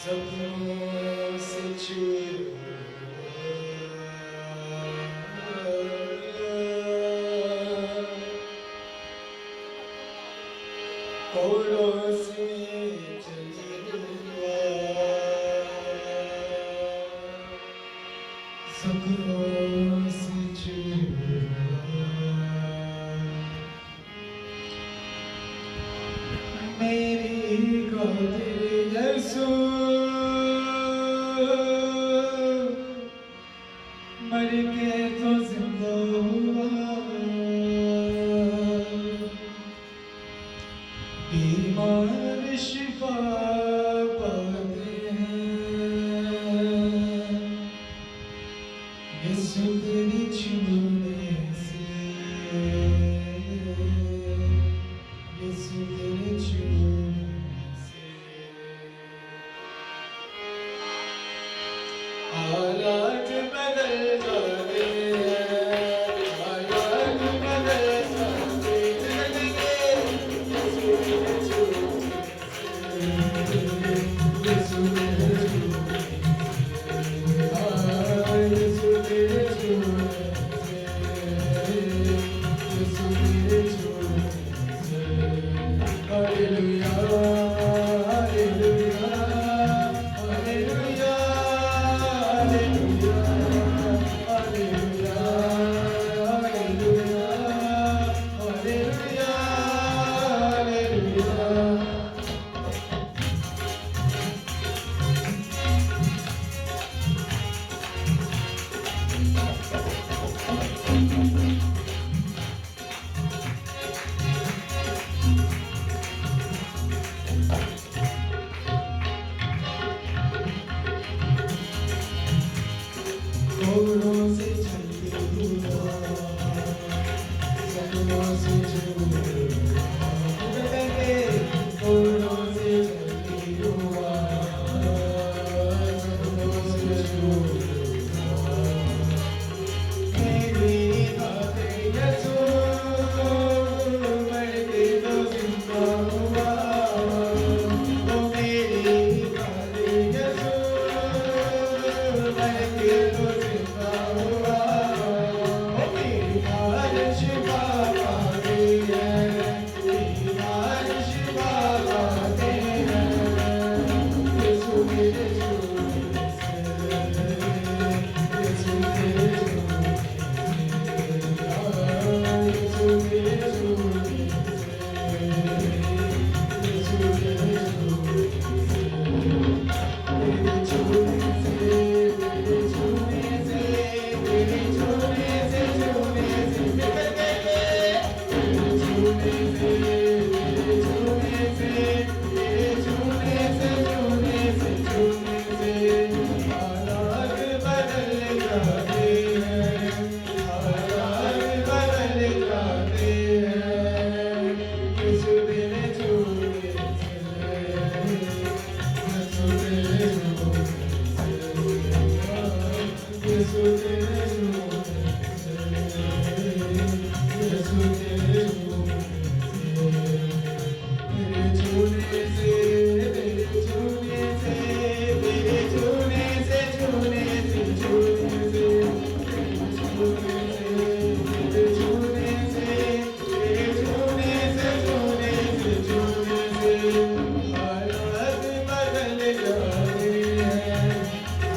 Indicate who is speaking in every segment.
Speaker 1: सपनों से चूर कोड़ों से चली दुआ सपनों से चूर मेरी गोदी जैसू मर के तो जिंदा हुआ बीमार शिफा पाते हैं यीशु तेरी छूने से यीशु तेरे छूने से हालात बदल जाते हैं हालात बदल जाते हैं यीशु तेरे छूने से यीशु तेरे छूने से यीशु तेरे छूने से यीशु तेरे छूने Hallelujah, hallelujah, hallelujah, hallelujah, hallelujah, hallelujah, hallelujah, hallelujah. कोड़ों से चली हुआ सपनों से चली कोड़ों से चली हुआ सपनों से चली मेरी बातें यीशु मर के तो जिंदा हुआ ओ मेरी बातें यीशु मर के तो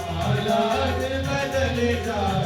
Speaker 1: हालात बदल जाते